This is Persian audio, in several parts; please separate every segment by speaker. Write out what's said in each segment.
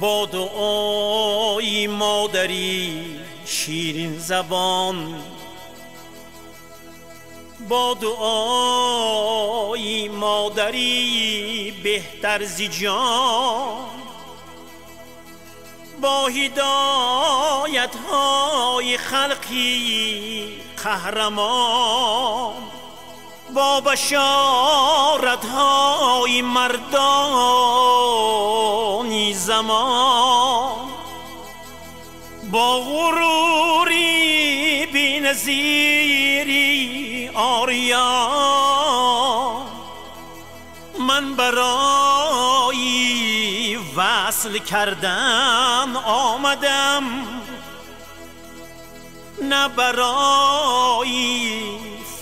Speaker 1: با دعای مادری شیرین زبان، با دعای مادری بهتر زی جان، با هدایت های خلقی قهرمان، با بشارت های مردانی زمان، با غروری بی نظیری آریان، من برای وصل کردن آمدم، نه برای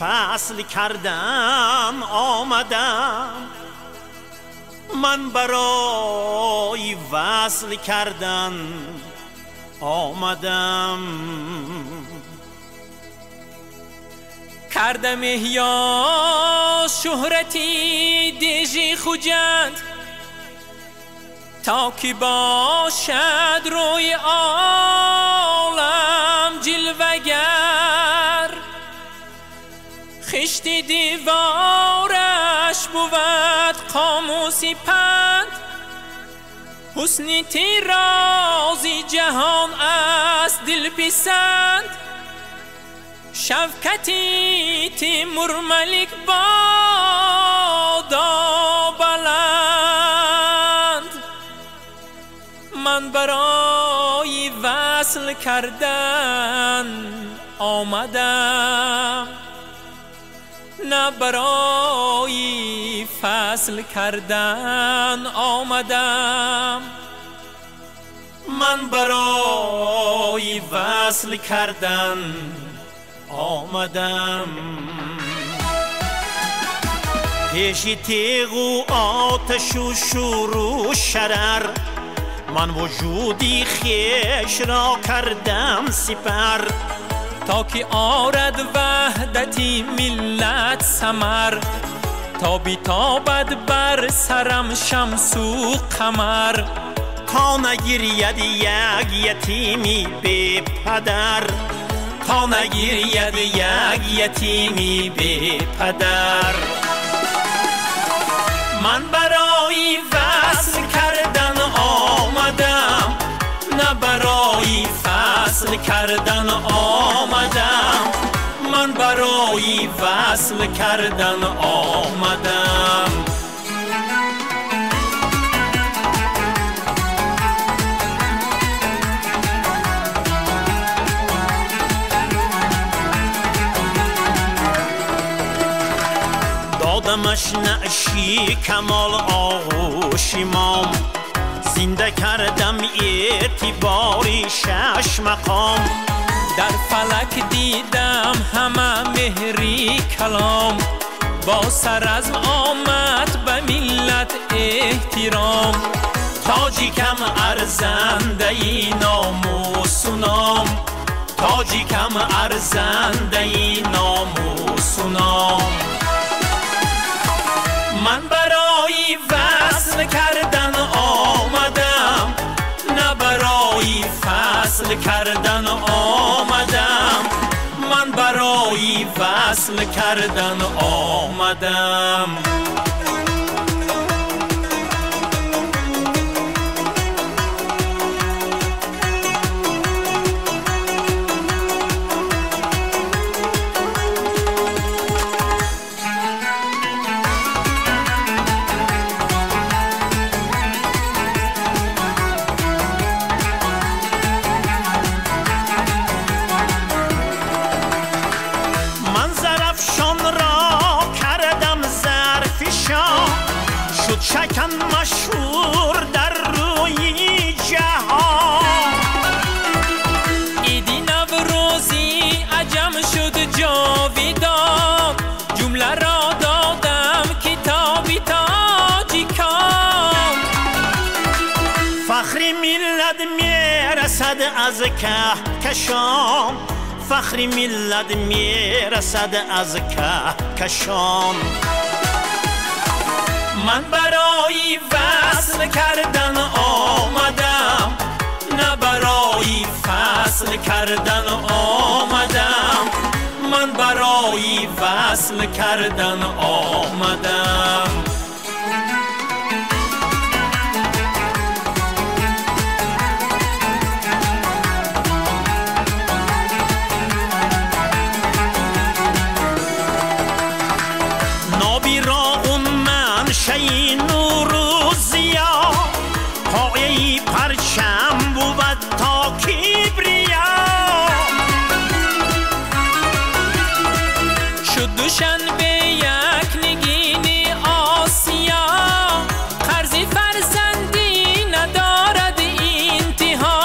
Speaker 1: فصل کردن آمدم، من برای وصل کردن آمدم.
Speaker 2: کردم احیا شهرتی دیجی خوجند، تا که باشد روی عالم جلوگر. خشت دیوارش بود قاموسی پند، حسن تیرازی جهان است دل پسند. شفقتی تیمور ملک بادا بلند، من برای وصل کردن آمدم، نه برای فصل کردن آمدم،
Speaker 1: من برای وصل کردن آمدم. پیش تیغ و آتش و شور و شرر، من وجودی خیش را کردم سپر،
Speaker 2: تا که آرد وحدتی ملت ثمر. تا بیتابد بر سرم شمس و قمر،
Speaker 1: تا نگرید یک یتیمی بی پدر، تا نگرید یک یتیمی بی پدر. من برای وصل کردن آمدم، نه برای فصل کردن آمدم، من برای وصل کردن آمدم. دادمش نعشی کمال آغوش مام، زنده کردم اعتباری شش مقام.
Speaker 2: در فلک دیدم همه مهری کلام، با سرزم آمد به ملت احترام.
Speaker 1: تاجی کم ارزنده ای ناموس و نام، تاجی کم ارزنده ای ناموس و نام. من برای وصل کردن آمدم، نه برای فصل کردن آمدم، من برای وصل کردن آمدم. شکن مشهور در روی جهان،
Speaker 2: ایدی نوروزی عجم شد جاویدان. جمله را دادم کتابی تاجی کام،
Speaker 1: فخر ملت میرسد از کهکشان، فخر ملت میرسد از کهکشان. من برای وصل کردن آمدم، کردن آمدم، من برای وصل کردن آمدم. نابی را اون منشأ نور و ضیا، پایه پرچم بود تا کبریا.
Speaker 2: شد دوشنبه یک نگین آسیا، قرضی فرزندی ندارد انتها.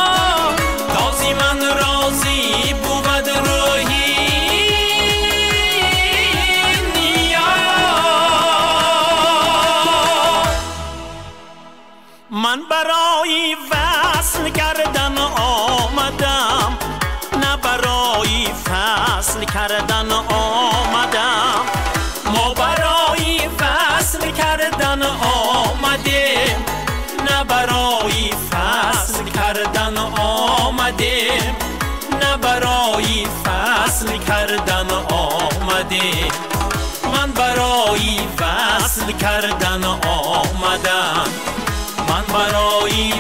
Speaker 1: تازی من راضی بود روحی نیا، من برای وصل کردن آمدم، نه برای فصل کردن آمدم. ما برای وصل کردن آمدیم، نه برای فصل کردن آمدیم، نه برای فصل کردن آمدیم. من برای وصل کردن آمدم، من برای